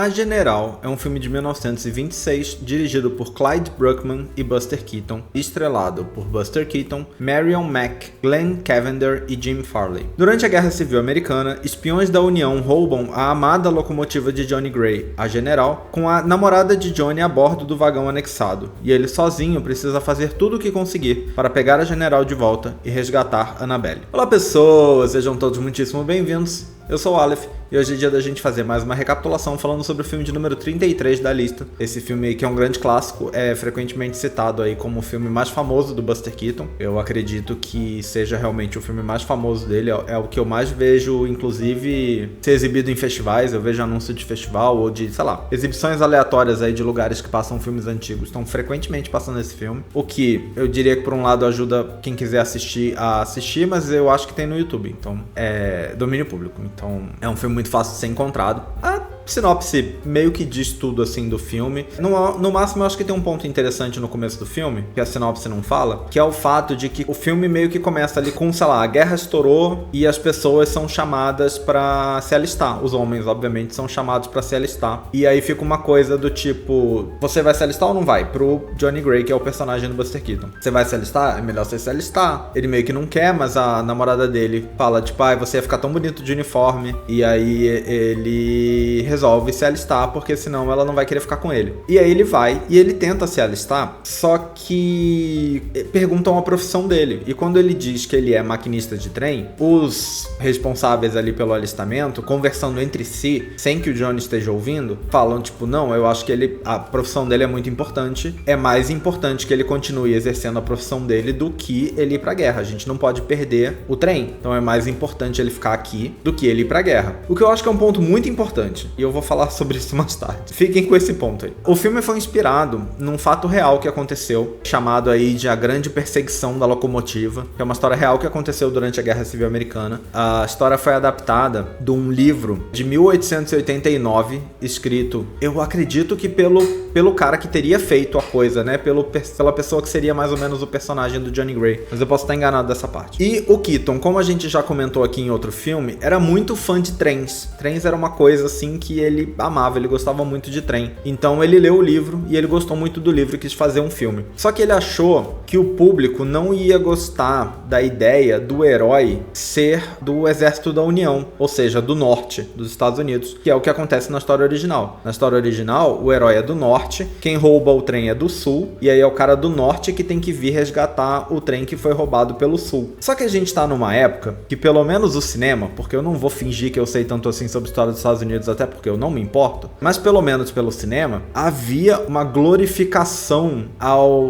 A General é um filme de 1926, dirigido por Clyde Bruckman e Buster Keaton, estrelado por Buster Keaton, Marion Mack, Glenn Cavender e Jim Farley. Durante a Guerra Civil Americana, espiões da União roubam a amada locomotiva de Johnny Gray, a General, com a namorada de Johnny a bordo do vagão anexado, e ele sozinho precisa fazer tudo o que conseguir para pegar a General de volta e resgatar Annabelle. Olá pessoas, sejam todos muitíssimo bem-vindos. Eu sou o Aleph e hoje é dia da gente fazer mais uma recapitulação falando sobre o filme de número 33 da lista. Esse filme aí que é um grande clássico, é frequentemente citado aí como o filme mais famoso do Buster Keaton. Eu acredito que seja realmente o filme mais famoso dele, é o que eu mais vejo, inclusive, ser exibido em festivais. Eu vejo anúncio de festival ou de, sei lá, exibições aleatórias aí de lugares que passam filmes antigos. Estão frequentemente passando esse filme, o que eu diria que por um lado ajuda quem quiser assistir a assistir, mas eu acho que tem no YouTube, então é domínio público. Então, é um filme muito fácil de ser encontrado. A sinopse meio que diz tudo, assim, do filme. No máximo, eu acho que tem um ponto interessante no começo do filme, que a sinopse não fala, que é o fato de que o filme meio que começa ali com, sei lá, a guerra estourou e as pessoas são chamadas pra se alistar. Os homens, obviamente, são chamados pra se alistar. E aí fica uma coisa do tipo, você vai se alistar ou não vai? Pro Johnny Gray, que é o personagem do Buster Keaton. Você vai se alistar? É melhor você se alistar. Ele meio que não quer, mas a namorada dele fala, tipo, você ia ficar tão bonito de uniforme. E aí ele resolve se alistar, porque senão ela não vai querer ficar com ele. E aí ele vai e ele tenta se alistar, só que perguntam a profissão dele. E quando ele diz que ele é maquinista de trem, os responsáveis ali pelo alistamento, conversando entre si, sem que o Johnny esteja ouvindo, falam tipo, não, eu acho que a profissão dele é muito importante, é mais importante que ele continue exercendo a profissão dele do que ele ir pra guerra. A gente não pode perder o trem, então é mais importante ele ficar aqui do que ele ir pra guerra. O que eu acho que é um ponto muito importante, e eu vou falar sobre isso mais tarde. Fiquem com esse ponto aí. O filme foi inspirado num fato real que aconteceu, chamado aí de A Grande Perseguição da Locomotiva, que é uma história real que aconteceu durante a Guerra Civil Americana. A história foi adaptada de um livro de 1889, escrito, eu acredito que pelo cara que teria feito a coisa, né? Pela pessoa que seria mais ou menos o personagem do Johnny Gray. Mas eu posso estar enganado dessa parte. E o Keaton, como a gente já comentou aqui em outro filme, era muito fã de trens. Trens era uma coisa assim que ele amava, ele gostava muito de trem. Então ele leu o livro e ele gostou muito do livro e quis fazer um filme. Só que ele achou que o público não ia gostar da ideia do herói ser do exército da União, ou seja, do norte dos Estados Unidos, que é o que acontece na história original. Na história original, o herói é do norte, quem rouba o trem é do sul, e aí é o cara do norte que tem que vir resgatar o trem que foi roubado pelo sul. Só que a gente tá numa época que pelo menos o cinema, porque eu não vou fingir que eu sei tanto assim sobre a história dos Estados Unidos, até porque eu não me importo, mas pelo menos pelo cinema, havia uma glorificação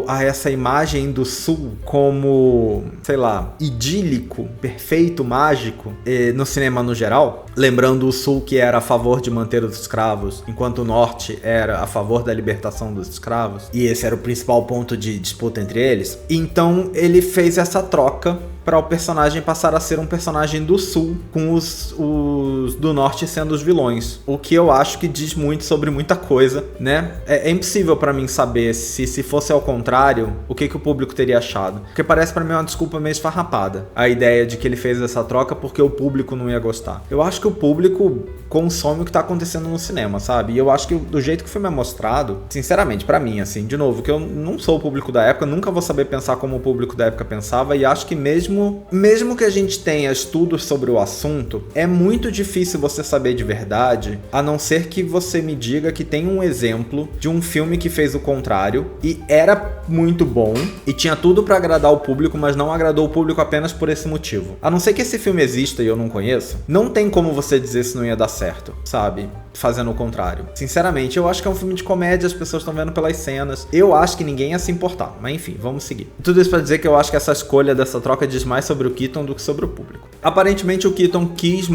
a essa imagem do sul como, sei lá, idílico, perfeito, mágico, no cinema no geral, lembrando o sul que era a favor de manter os escravos, enquanto o norte era a favor da libertação dos escravos, e esse era o principal ponto de disputa entre eles. Então ele fez essa troca para o personagem passar a ser um personagem do sul, com os do norte sendo os vilões. O que eu acho que diz muito sobre muita coisa, né? É impossível para mim saber se fosse ao contrário, o que o público teria achado. Porque parece para mim uma desculpa meio esfarrapada, a ideia de que ele fez essa troca porque o público não ia gostar. Eu acho que o público consome o que tá acontecendo no cinema, sabe? E eu acho que do jeito que o filme é mostrado, sinceramente, pra mim, assim, de novo, que eu não sou o público da época, nunca vou saber pensar como o público da época pensava, e acho que mesmo que a gente tenha estudos sobre o assunto, é muito difícil você saber de verdade, a não ser que você me diga que tem um exemplo de um filme que fez o contrário, e era muito bom, e tinha tudo pra agradar o público, mas não agradou o público apenas por esse motivo. A não ser que esse filme exista e eu não conheço, não tem como você dizer se não ia dar certo, sabe? Fazendo o contrário. Sinceramente, eu acho que é um filme de comédia, as pessoas estão vendo pelas cenas. Eu acho que ninguém ia se importar, mas enfim, vamos seguir. Tudo isso pra dizer que eu acho que essa escolha dessa troca diz mais sobre o Keaton do que sobre o público. Aparentemente o Keaton quis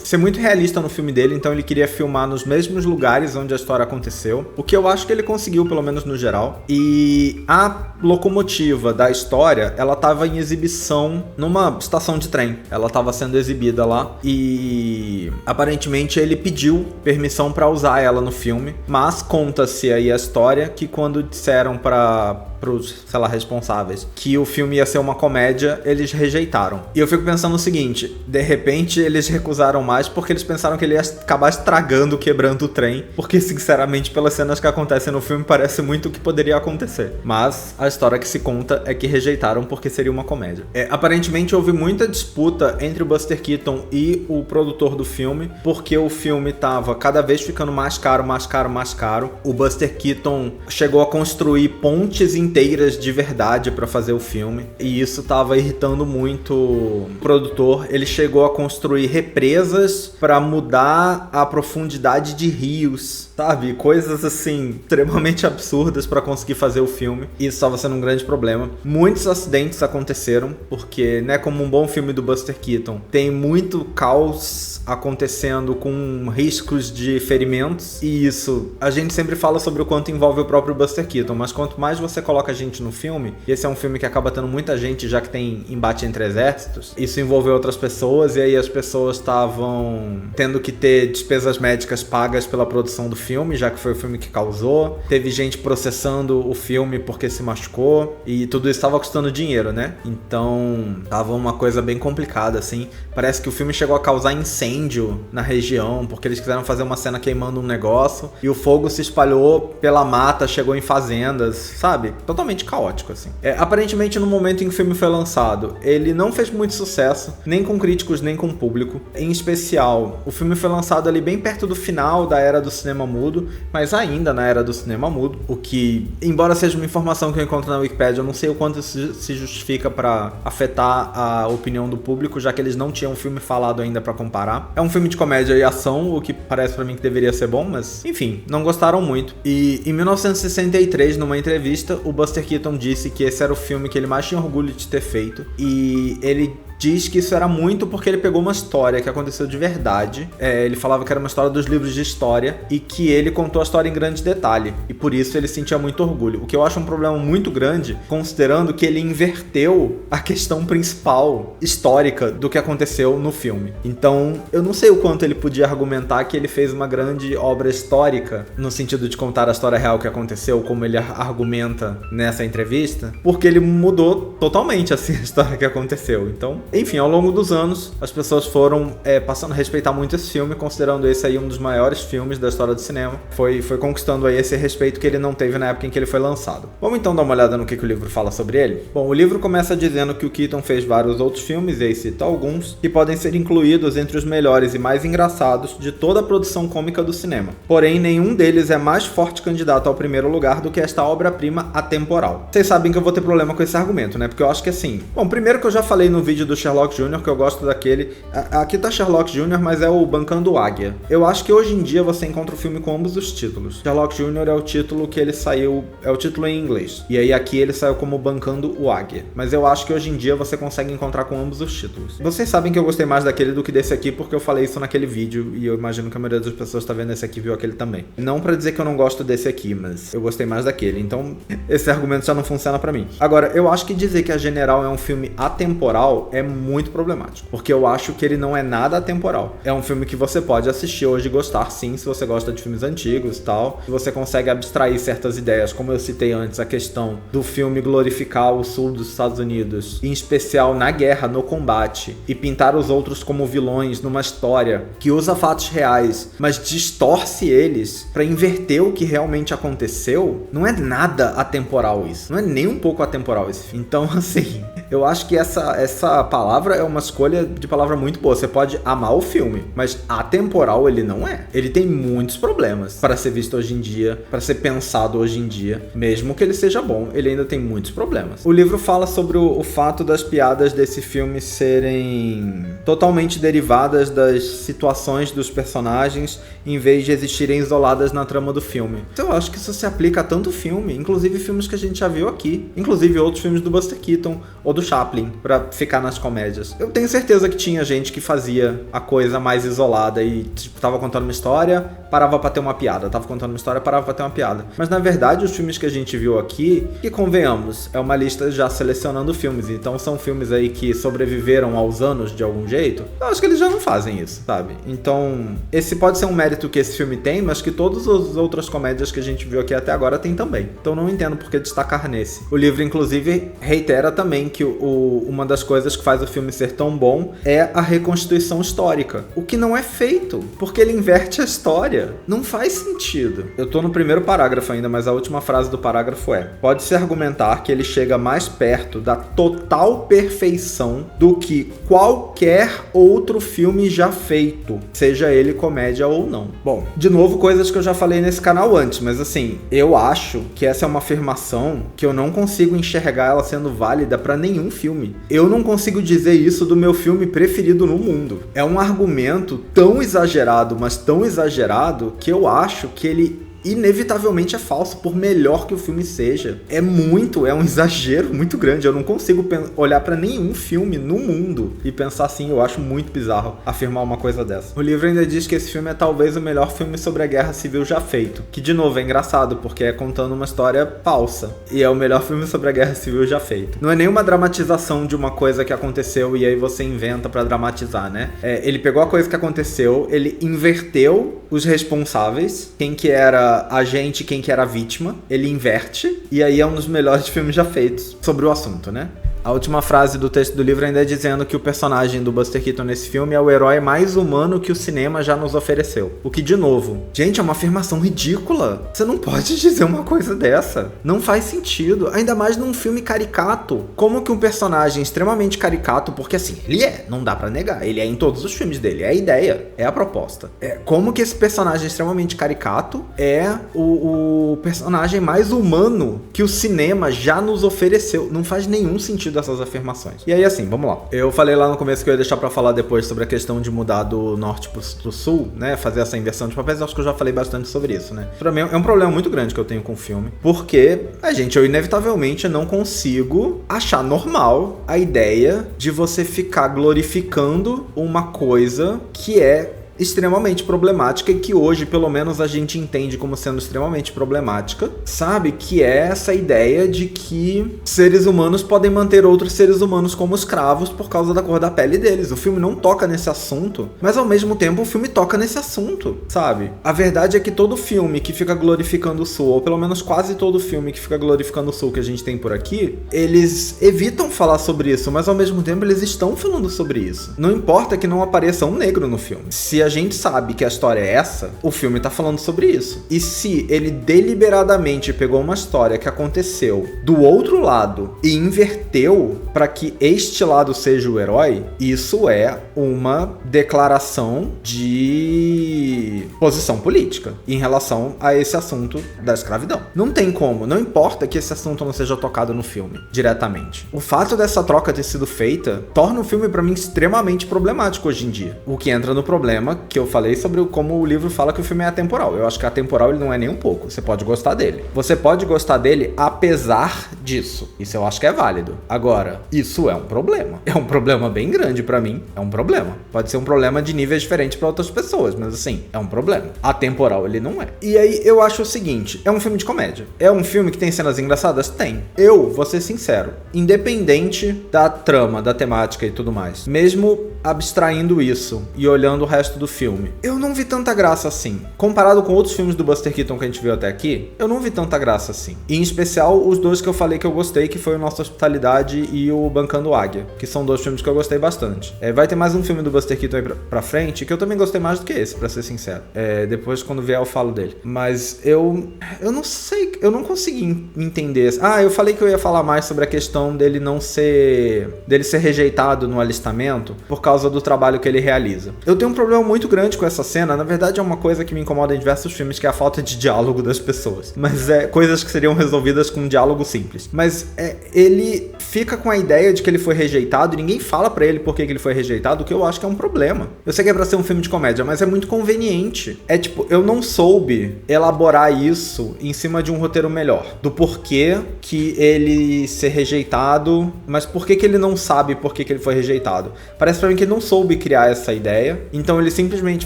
ser muito realista no filme dele, então ele queria filmar nos mesmos lugares onde a história aconteceu, o que eu acho que ele conseguiu, pelo menos no geral. E a locomotiva da história, ela tava em exibição numa estação de trem. Ela tava sendo exibida lá e aparentemente ele pediu permissão para usar ela no filme, mas conta-se aí a história que quando disseram para pros, sei lá, responsáveis, que o filme ia ser uma comédia, eles rejeitaram. E eu fico pensando o seguinte, de repente eles recusaram mais porque eles pensaram que ele ia acabar estragando, quebrando o trem, porque sinceramente pelas cenas que acontecem no filme parece muito o que poderia acontecer. Mas a história que se conta é que rejeitaram porque seria uma comédia. Aparentemente houve muita disputa entre o Buster Keaton e o produtor do filme, porque o filme tava cada vez ficando mais caro, mais caro, mais caro. O Buster Keaton chegou a construir pontes inteiras de verdade pra fazer o filme, e isso tava irritando muito o produtor. Ele chegou a construir represas pra mudar a profundidade de rios, sabe? Coisas assim, extremamente absurdas pra conseguir fazer o filme. E isso estava sendo um grande problema. Muitos acidentes aconteceram, porque, né, como um bom filme do Buster Keaton, tem muito caos acontecendo com riscos de ferimentos. E isso, a gente sempre fala sobre o quanto envolve o próprio Buster Keaton, mas quanto mais você coloca gente no filme, e esse é um filme que acaba tendo muita gente, já que tem embate entre exércitos, isso envolveu outras pessoas, e aí as pessoas estavam tendo que ter despesas médicas pagas pela produção do filme, já que foi o filme que causou. Teve gente processando o filme porque se machucou, e tudo isso estava custando dinheiro, né? Então, tava uma coisa bem complicada, assim. Parece que o filme chegou a causar incêndio na região, porque eles quiseram fazer uma cena queimando um negócio, e o fogo se espalhou pela mata, chegou em fazendas, sabe? Totalmente caótico, assim. Aparentemente, no momento em que o filme foi lançado, ele não fez muito sucesso, nem com críticos, nem com público. Em especial, o filme foi lançado ali bem perto do final da era do cinema mudo, mas ainda na era do cinema mudo, o que, embora seja uma informação que eu encontro na Wikipedia, eu não sei o quanto isso se justifica pra afetar a opinião do público, já que eles não tinham um filme falado ainda pra comparar. É um filme de comédia e ação, o que parece pra mim que deveria ser bom, mas enfim, não gostaram muito. E em 1963, numa entrevista, o Buster Keaton disse que esse era o filme que ele mais tinha orgulho de ter feito, e ele diz que isso era muito porque ele pegou uma história que aconteceu de verdade. Ele falava que era uma história dos livros de história e que ele contou a história em grande detalhe. E por isso ele sentia muito orgulho. O que eu acho um problema muito grande, considerando que ele inverteu a questão principal histórica do que aconteceu no filme. Então, eu não sei o quanto ele podia argumentar que ele fez uma grande obra histórica, no sentido de contar a história real que aconteceu, como ele argumenta nessa entrevista, porque ele mudou totalmente assim a história que aconteceu. Então, enfim, ao longo dos anos, as pessoas foram passando a respeitar muito esse filme, considerando esse aí um dos maiores filmes da história do cinema. Foi conquistando aí esse respeito que ele não teve na época em que ele foi lançado. Vamos então dar uma olhada no que o livro fala sobre ele? Bom, o livro começa dizendo que o Keaton fez vários outros filmes, e aí cita alguns, que podem ser incluídos entre os melhores e mais engraçados de toda a produção cômica do cinema. Porém, nenhum deles é mais forte candidato ao primeiro lugar do que esta obra-prima atemporal. Vocês sabem que eu vou ter problema com esse argumento, né? Porque eu acho que assim... Bom, primeiro que eu já falei no vídeo do Sherlock Jr., que eu gosto daquele... Aqui tá Sherlock Jr., mas é o Bancando o Águia. Eu acho que hoje em dia você encontra o filme com ambos os títulos. Sherlock Jr. é o título que ele saiu... É o título em inglês. E aí aqui ele saiu como Bancando o Águia. Mas eu acho que hoje em dia você consegue encontrar com ambos os títulos. Vocês sabem que eu gostei mais daquele do que desse aqui, porque eu falei isso naquele vídeo, e eu imagino que a maioria das pessoas que tá vendo esse aqui viu aquele também. Não pra dizer que eu não gosto desse aqui, mas eu gostei mais daquele. Então, esse argumento já não funciona pra mim. Agora, eu acho que dizer que A General é um filme atemporal é muito problemático, porque eu acho que ele não é nada atemporal. É um filme que você pode assistir hoje e gostar sim, se você gosta de filmes antigos e tal. Você consegue abstrair certas ideias, como eu citei antes, a questão do filme glorificar o sul dos Estados Unidos, em especial na guerra, no combate, e pintar os outros como vilões numa história que usa fatos reais, mas distorce eles pra inverter o que realmente aconteceu. Não é nada atemporal isso. Não é nem um pouco atemporal esse filme. Então, assim, eu acho que essa palavra é uma escolha de palavra muito boa. Você pode amar o filme, mas atemporal ele não é. Ele tem muitos problemas para ser visto hoje em dia, para ser pensado hoje em dia. Mesmo que ele seja bom, ele ainda tem muitos problemas. O livro fala sobre o fato das piadas desse filme serem totalmente derivadas das situações dos personagens, em vez de existirem isoladas na trama do filme. Então eu acho que isso se aplica a tanto filme, inclusive filmes que a gente já viu aqui, inclusive outros filmes do Buster Keaton ou do Chaplin, pra ficar nas comédias. Eu tenho certeza que tinha gente que fazia a coisa mais isolada e, tipo, tava contando uma história, parava pra ter uma piada. Tava contando uma história, parava pra ter uma piada. Mas, na verdade, os filmes que a gente viu aqui, que convenhamos, é uma lista já selecionando filmes. Então, são filmes aí que sobreviveram aos anos de algum jeito. Eu acho que eles já não fazem isso, sabe? Então, esse pode ser um mérito que esse filme tem, mas que todas as outras comédias que a gente viu aqui até agora tem também. Então, não entendo por que destacar nesse. O livro, inclusive, reitera também que uma das coisas que faz o filme ser tão bom é a reconstituição histórica. O que não é feito, porque ele inverte a história. Não faz sentido. Eu tô no primeiro parágrafo ainda, mas a última frase do parágrafo é: pode-se argumentar que ele chega mais perto da total perfeição do que qualquer outro filme já feito, seja ele comédia ou não. Bom, de novo, coisas que eu já falei nesse canal antes, mas assim, eu acho que essa é uma afirmação que eu não consigo enxergar ela sendo válida pra nenhum filme. Eu não consigo dizer isso do meu filme preferido no mundo. É um argumento tão exagerado, mas tão exagerado, que eu acho que ele inevitavelmente é falso, por melhor que o filme seja. É um exagero muito grande. Eu não consigo olhar pra nenhum filme no mundo e pensar assim. Eu acho muito bizarro afirmar uma coisa dessa. O livro ainda diz que esse filme é talvez o melhor filme sobre a guerra civil já feito, que de novo é engraçado, porque é contando uma história falsa, e é o melhor filme sobre a guerra civil já feito. Não é nenhuma dramatização de uma coisa que aconteceu e aí você inventa pra dramatizar, né? Ele pegou a coisa que aconteceu, ele inverteu os responsáveis, quem que era agente, quem que era vítima, ele inverte, e aí é um dos melhores filmes já feitos sobre o assunto, né? A última frase do texto do livro ainda é dizendo que o personagem do Buster Keaton nesse filme é o herói mais humano que o cinema já nos ofereceu. O que, de novo, gente, é uma afirmação ridícula. Você não pode dizer uma coisa dessa. Não faz sentido. Ainda mais num filme caricato. Como que um personagem extremamente caricato, porque assim, ele não dá pra negar. Ele é em todos os filmes dele. É a ideia, é a proposta. Como que esse personagem extremamente caricato é o personagem mais humano que o cinema já nos ofereceu. Não faz nenhum sentido dessas afirmações. E aí, assim, vamos lá. Eu falei lá no começo que eu ia deixar pra falar depois sobre a questão de mudar do norte pro sul, né? Fazer essa inversão de papéis. Acho que eu já falei bastante sobre isso, né? Pra mim é um problema muito grande que eu tenho com o filme. Porque, gente, eu inevitavelmente não consigo achar normal a ideia de você ficar glorificando uma coisa que é extremamente problemática e que hoje, pelo menos, a gente entende como sendo extremamente problemática, sabe? Que é essa ideia de que seres humanos podem manter outros seres humanos como escravos por causa da cor da pele deles. O filme não toca nesse assunto, mas ao mesmo tempo o filme toca nesse assunto, sabe? A verdade é que todo filme que fica glorificando o Sul, ou pelo menos quase todo filme que fica glorificando o Sul que a gente tem por aqui, eles evitam falar sobre isso, mas ao mesmo tempo eles estão falando sobre isso. Não importa que não apareça um negro no filme. Se a gente sabe que a história é essa, o filme tá falando sobre isso. E se ele deliberadamente pegou uma história que aconteceu do outro lado e inverteu para que este lado seja o herói, isso é uma declaração de posição política em relação a esse assunto da escravidão. Não tem como, não importa que esse assunto não seja tocado no filme diretamente. O fato dessa troca ter sido feita torna o filme para mim extremamente problemático hoje em dia. O que entra no problema que eu falei sobre como o livro fala que o filme é atemporal. Eu acho que atemporal ele não é nem um pouco. Você pode gostar dele. Você pode gostar dele apesar disso. Isso eu acho que é válido. Agora, isso é um problema. É um problema bem grande pra mim. É um problema. Pode ser um problema de níveis diferentes pra outras pessoas, mas assim, é um problema. Atemporal ele não é. E aí eu acho o seguinte, é um filme de comédia. É um filme que tem cenas engraçadas? Tem. Eu vou ser sincero, independente da trama, da temática e tudo mais, mesmo abstraindo isso e olhando o resto do filme, eu não vi tanta graça assim. Comparado com outros filmes do Buster Keaton que a gente viu até aqui, eu não vi tanta graça assim. E em especial os dois que eu falei que eu gostei, que foi o Nossa Hospitalidade e o Bancando Águia, que são dois filmes que eu gostei bastante. Vai ter mais um filme do Buster Keaton aí pra frente, que eu também gostei mais do que esse, pra ser sincero. Depois, quando vier, eu falo dele. Mas eu não sei, eu não consegui entender. Eu falei que eu ia falar mais sobre a questão dele ser rejeitado no alistamento por causa do trabalho que ele realiza. Eu tenho um problema muito grande com essa cena. Na verdade, é uma coisa que me incomoda em diversos filmes, que é a falta de diálogo das pessoas. Mas é coisas que seriam resolvidas com um diálogo simples. Mas ele fica com a ideia de que ele foi rejeitado e ninguém fala pra ele por que ele foi rejeitado, o que eu acho que é um problema. Eu sei que é pra ser um filme de comédia, mas é muito conveniente. É tipo, eu não soube elaborar isso em cima de um roteiro melhor. Do porquê que ele ser rejeitado, mas por que ele não sabe por que ele foi rejeitado. Parece pra mim que ele não soube criar essa ideia, então ele simplesmente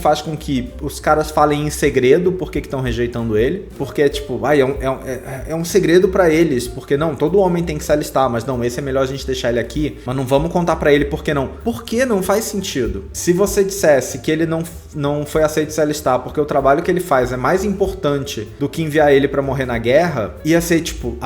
faz com que os caras falem em segredo por que estão rejeitando ele, porque é tipo, é um segredo pra eles, porque não, todo homem tem que se alistar, mas não, esse é melhor a gente deixar ele aqui, mas não vamos contar pra ele por que não. Por que não faz sentido? Se você dissesse que ele não foi aceito se alistar porque o trabalho que ele faz é mais importante do que enviar ele pra morrer na guerra, ia ser tipo,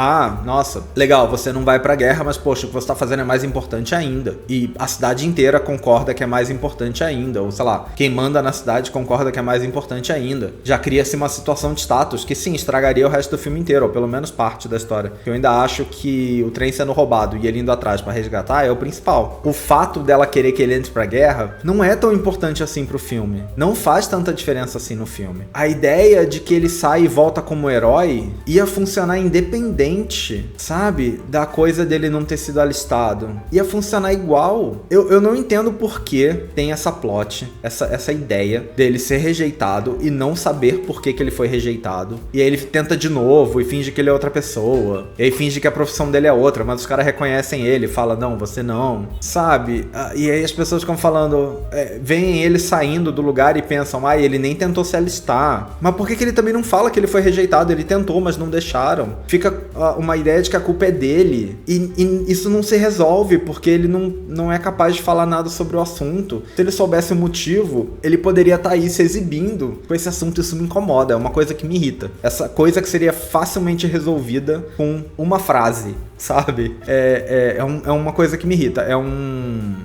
nossa, legal, você não vai pra guerra, mas poxa, o que você tá fazendo é mais importante ainda. E a cidade inteira concorda que é mais importante ainda, ou sei lá, quem manda na cidade concorda que é mais importante ainda. Já cria-se uma situação de status que sim, estragaria o resto do filme inteiro, ou pelo menos parte da história. Eu ainda acho que o trem sendo roubado e ele indo atrás pra resgatar é o principal. O fato dela querer que ele entre pra guerra não é tão importante assim pro filme. Não faz tanta diferença assim no filme. A ideia de que ele sai e volta como herói ia funcionar independente, sabe? Da coisa dele não ter sido alistado. Ia funcionar igual. Eu não entendo por que tem essa plot, essa ideia dele ser rejeitado e não saber por que ele foi rejeitado. E aí ele tenta de novo e finge que ele é outra pessoa. E aí finge que a profissão dele é outra, mas os caras reconhecem ele, fala não, você não. Sabe? E aí as pessoas ficam falando, veem ele saindo do lugar e pensam, ele nem tentou se alistar. Mas por que ele também não fala que ele foi rejeitado? Ele tentou, mas não deixaram. Fica uma ideia de que a culpa é dele. E isso não se resolve, porque ele não é capaz de falar nada sobre o assunto. Se ele soubesse o motivo, ele poderia estar aí se exibindo com esse assunto. Isso me incomoda, é uma coisa que me irrita. Essa coisa que seria facilmente resolvida com uma frase, sabe? É uma coisa que me irrita.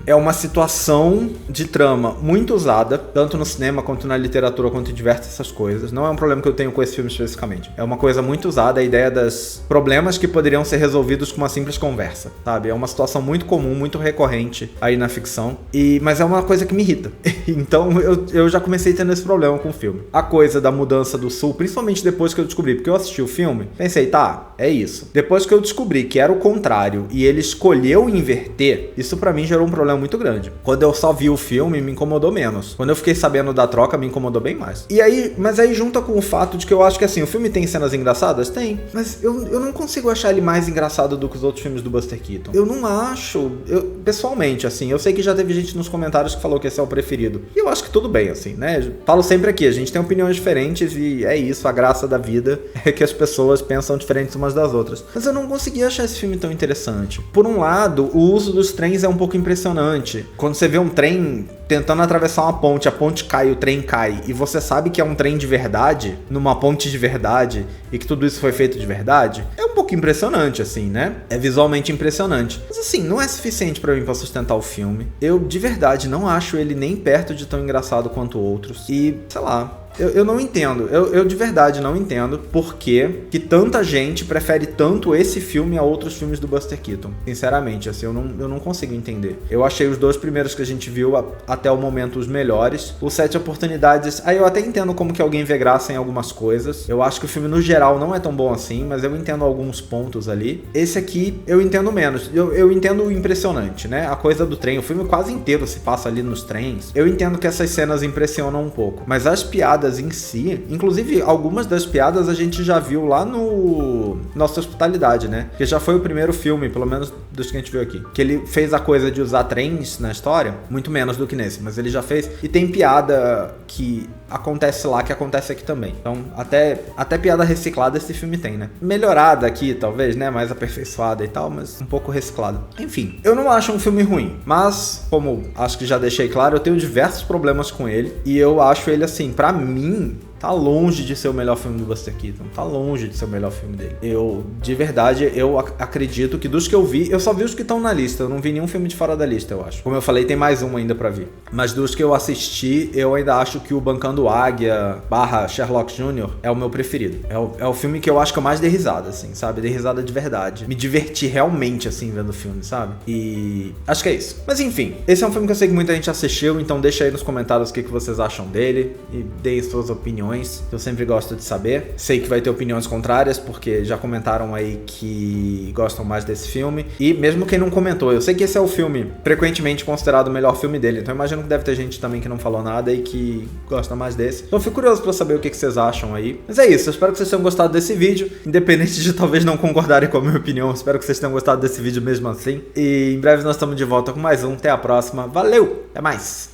É uma situação de trama muito usada, tanto no cinema quanto na literatura, quanto em diversas coisas. Não é um problema que eu tenho com esse filme especificamente. É uma coisa muito usada, a ideia dos problemas que poderiam ser resolvidos com uma simples conversa, sabe? É uma situação muito comum, muito recorrente aí na ficção, mas é uma coisa que me irrita. Então eu já comecei tendo esse problema com o filme. A coisa da mudança do sul, principalmente depois que eu descobri, porque eu assisti o filme, pensei, é isso. Depois que eu descobri que era o contrário e ele escolheu inverter, isso pra mim gerou um problema muito grande. Quando eu só vi o filme, me incomodou menos. Quando eu fiquei sabendo da troca, me incomodou bem mais. Mas aí junta com o fato de que eu acho que assim, o filme tem cenas engraçadas? Tem. Mas eu não consigo achar ele mais engraçado do que os outros filmes do Buster Keaton. Eu não acho. Pessoalmente, assim, eu sei que já teve gente nos comentários que falou que esse é o preferido. E eu acho que tudo bem, assim, né? Falo sempre aqui, a gente tem opiniões diferentes e é isso, a graça da vida é que as pessoas pensam diferentes umas das outras. Mas eu não consegui achar esse filme tão interessante. Por um lado, o uso dos trens é um pouco impressionante. Quando você vê um trem tentando atravessar uma ponte, a ponte cai, o trem cai, e você sabe que é um trem de verdade, numa ponte de verdade, e que tudo isso foi feito de verdade, é um pouco impressionante, assim, né? É visualmente impressionante. Mas assim, não é suficiente pra mim pra sustentar o filme. Eu, de verdade, não acho ele nem perto de tão engraçado quanto outros. E, sei lá... Eu não entendo, eu de verdade não entendo por que tanta gente prefere tanto esse filme a outros filmes do Buster Keaton. Sinceramente, assim, eu não consigo entender. Eu achei os dois primeiros que a gente viu até o momento os melhores. Os 7 Oportunidades, aí eu até entendo como que alguém vê graça em algumas coisas. Eu acho que o filme no geral não é tão bom assim, mas eu entendo alguns pontos ali. Esse aqui eu entendo menos. Eu entendo o impressionante, né? A coisa do trem, o filme quase inteiro se passa ali nos trens. Eu entendo que essas cenas impressionam um pouco, mas as piadas em si, inclusive algumas das piadas a gente já viu lá no Nossa Hospitalidade, né? Que já foi o primeiro filme, pelo menos dos que a gente viu aqui, que ele fez a coisa de usar trens na história, muito menos do que nesse, mas ele já fez, e tem piada que acontece lá, que acontece aqui também. Então, até piada reciclada esse filme tem, né? Melhorada aqui, talvez, né? Mais aperfeiçoada e tal, mas um pouco reciclada. Enfim, eu não acho um filme ruim, mas, como acho que já deixei claro, eu tenho diversos problemas com ele, e eu acho ele, assim, pra mim, tá longe de ser o melhor filme do Buster Keaton, tá longe de ser o melhor filme dele. De verdade, eu acredito que dos que eu vi, eu só vi os que estão na lista, eu não vi nenhum filme de fora da lista, eu acho. Como eu falei, tem mais um ainda pra vir. Mas dos que eu assisti, eu ainda acho que o Bancando Águia / Sherlock Jr. é o meu preferido. É o filme que eu acho que eu mais dei risada, assim, sabe? Dei risada de verdade. Me diverti realmente, assim, vendo o filme, sabe? E acho que é isso. Mas enfim, esse é um filme que eu sei que muita gente assistiu, então deixa aí nos comentários o que vocês acham dele e deem suas opiniões, que eu sempre gosto de saber. Sei que vai ter opiniões contrárias, porque já comentaram aí que gostam mais desse filme. E mesmo quem não comentou, eu sei que esse é o filme frequentemente considerado o melhor filme dele, então eu imagino que deve ter gente também que não falou nada e que gosta mais desse. Então eu fico curioso pra saber o que vocês acham aí. Mas é isso, eu espero que vocês tenham gostado desse vídeo, independente de talvez não concordarem com a minha opinião, eu espero que vocês tenham gostado desse vídeo mesmo assim. E em breve nós estamos de volta com mais um. Até a próxima. Valeu! Até mais!